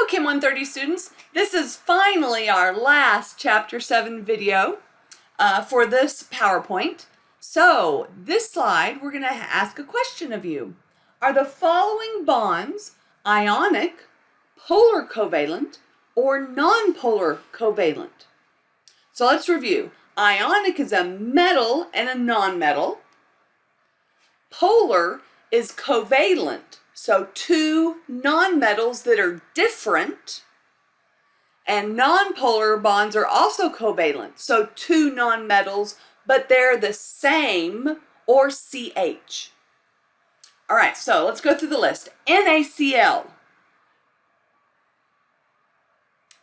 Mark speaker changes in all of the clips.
Speaker 1: Chem 130 students, this is finally our last Chapter 7 video for this PowerPoint. So this slide, we're going to ask a question of you. Are the following bonds ionic, polar covalent, or nonpolar covalent? So let's review. Ionic is a metal and a nonmetal. Polar is covalent, so two nonmetals that are different. And nonpolar bonds are also covalent, so two nonmetals, but they're the same, or CH. All right, so let's go through the list. NaCl.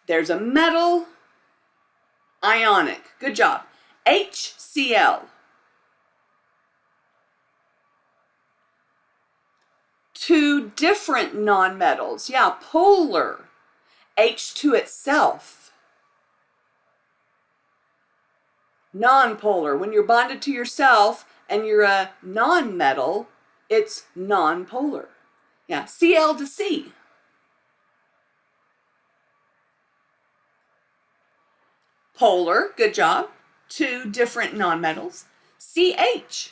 Speaker 1: There's a metal, ionic. Good job. HCl. Two different nonmetals. Yeah, polar. H2 itself. Nonpolar. When you're bonded to yourself and you're a nonmetal, it's nonpolar. Yeah, Cl to C. Polar, good job. Two different nonmetals. CH.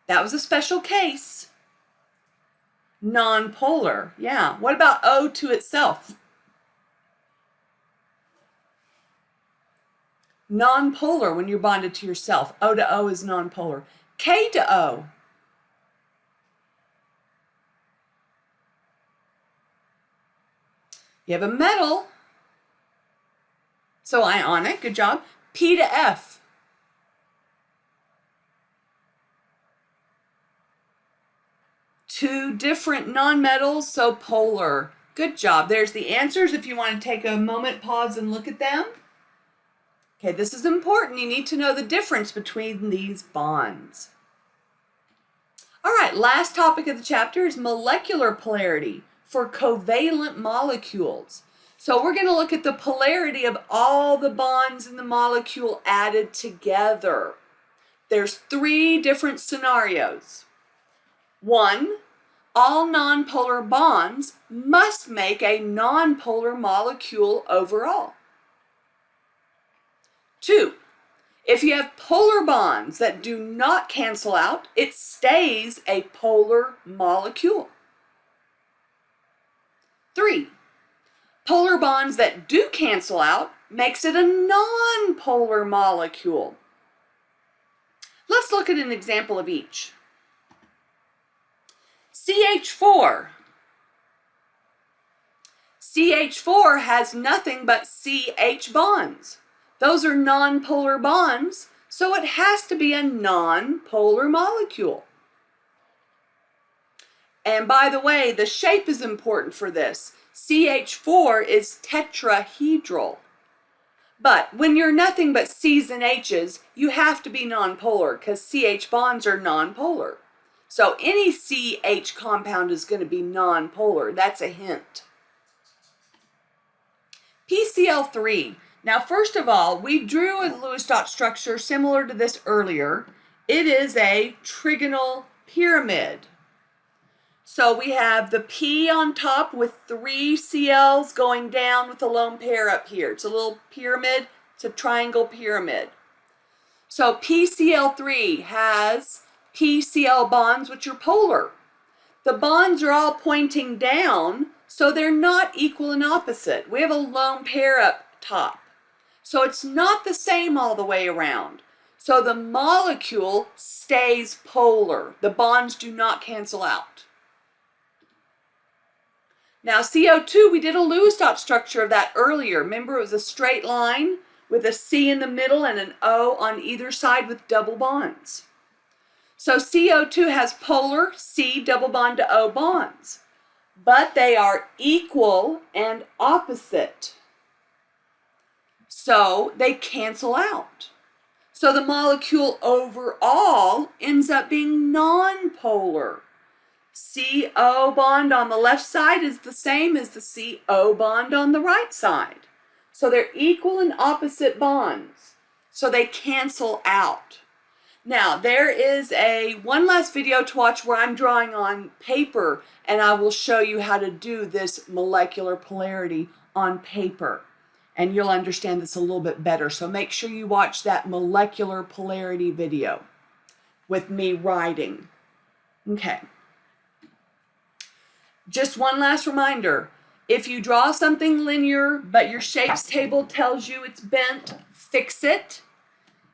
Speaker 1: That was a special case. Nonpolar, yeah. What about O to itself? Nonpolar when you're bonded to yourself. O to O is nonpolar. K to O. You have a metal, so ionic, good job. P to F. Two different nonmetals, so polar. Good job. There's the answers if you want to take a moment, pause, and look at them. Okay, this is important. You need to know the difference between these bonds. All right, last topic of the chapter is molecular polarity for covalent molecules. So we're going to look at the polarity of all the bonds in the molecule added together. There's three different scenarios. 1, all nonpolar bonds must make a nonpolar molecule overall. 2, if you have polar bonds that do not cancel out, it stays a polar molecule. 3, polar bonds that do cancel out makes it a nonpolar molecule. Let's look at an example of each. CH4. CH4 has nothing but CH bonds. Those are nonpolar bonds, so it has to be a nonpolar molecule. And by the way, the shape is important for this. CH4 is tetrahedral. But when you're nothing but C's and H's, you have to be nonpolar because CH bonds are nonpolar. So any CH compound is going to be nonpolar. That's a hint. PCl3. Now, first of all, we drew a Lewis dot structure similar to this earlier. It is a trigonal pyramid. So we have the P on top with 3 Cl's going down with a lone pair up here. It's a little pyramid. It's a triangle pyramid. So PCl3 has PCl bonds, which are polar. The bonds are all pointing down, so they're not equal and opposite. We have a lone pair up top. So it's not the same all the way around. So the molecule stays polar. The bonds do not cancel out. Now CO2, we did a Lewis dot structure of that earlier. Remember, it was a straight line with a C in the middle and an O on either side with double bonds. So CO2 has polar C double bond to O bonds, but they are equal and opposite. So they cancel out. So the molecule overall ends up being nonpolar. CO bond on the left side is the same as the CO bond on the right side. So they're equal and opposite bonds. So they cancel out. Now, there is one last video to watch where I'm drawing on paper, and I will show you how to do this molecular polarity on paper. And you'll understand this a little bit better. So make sure you watch that molecular polarity video with me writing. Okay. Just one last reminder. If you draw something linear, but your shapes table tells you it's bent, fix it.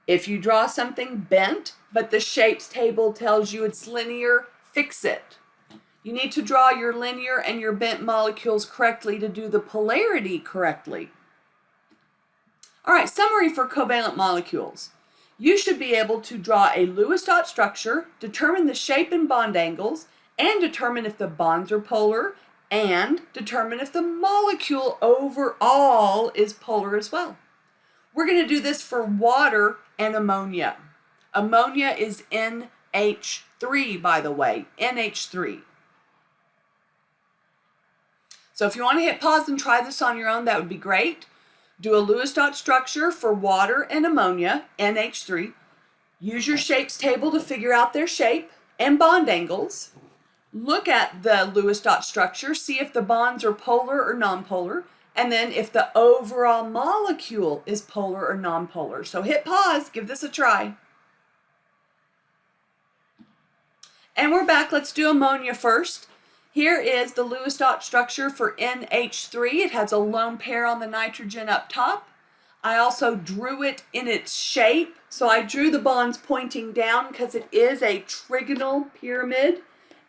Speaker 1: If you draw something bent, but the shapes table tells you it's linear, fix it. You need to draw your linear and your bent molecules correctly to do the polarity correctly. All right, summary for covalent molecules. You should be able to draw a Lewis dot structure, determine the shape and bond angles, and determine if the bonds are polar, and determine if the molecule overall is polar as well. We're going to do this for water and ammonia. Ammonia is NH3, by the way, NH3. So if you want to hit pause and try this on your own, that would be great. Do a Lewis dot structure for water and ammonia, NH3. Use your shapes table to figure out their shape and bond angles. Look at the Lewis dot structure, see if the bonds are polar or nonpolar, and then if the overall molecule is polar or nonpolar. So hit pause, give this a try. And we're back. Let's do ammonia first. Here is the Lewis dot structure for NH3. It has a lone pair on the nitrogen up top. I also drew it in its shape. So I drew the bonds pointing down because it is a trigonal pyramid,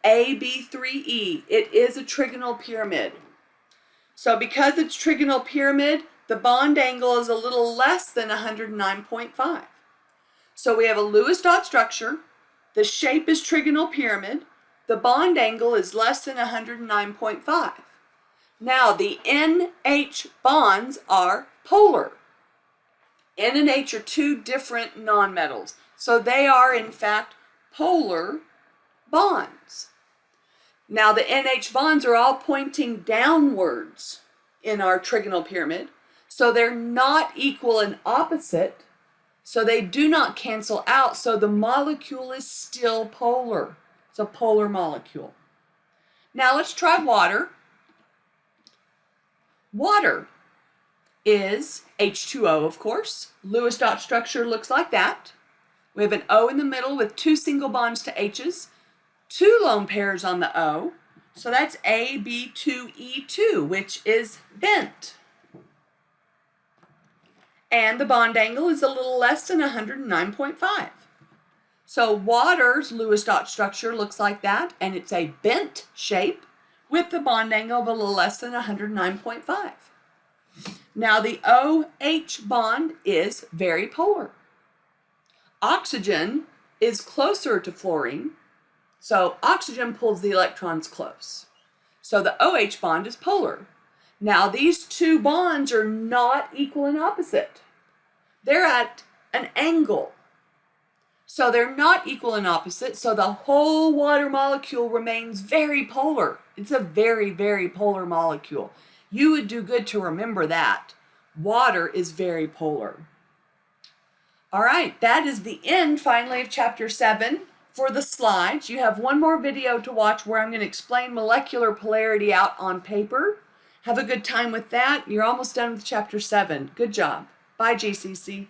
Speaker 1: AB3E. It is a trigonal pyramid. So because it's trigonal pyramid, the bond angle is a little less than 109.5. So we have a Lewis dot structure. The shape is trigonal pyramid. The bond angle is less than 109.5. Now the NH bonds are polar. N and H are two different nonmetals. So they are in fact polar bonds. Now the NH bonds are all pointing downwards in our trigonal pyramid. So they're not equal and opposite. So they do not cancel out. So the molecule is still polar. It's a polar molecule. Now let's try water. Water is H2O, of course. Lewis dot structure looks like that. We have an O in the middle with two single bonds to H's, two lone pairs on the O. So that's AB2E2, which is bent. And the bond angle is a little less than 109.5. So water's Lewis dot structure looks like that, and it's a bent shape with the bond angle of a little less than 109.5. Now the OH bond is very polar. Oxygen is closer to fluorine, so oxygen pulls the electrons close. So the OH bond is polar. Now these two bonds are not equal and opposite. They're at an angle. So they're not equal and opposite, so the whole water molecule remains very polar. It's a very, very polar molecule. You would do good to remember that. Water is very polar. All right, that is the end, finally, of Chapter 7. For the slides, you have one more video to watch where I'm going to explain molecular polarity out on paper. Have a good time with that. You're almost done with Chapter 7. Good job. Bye, GCC.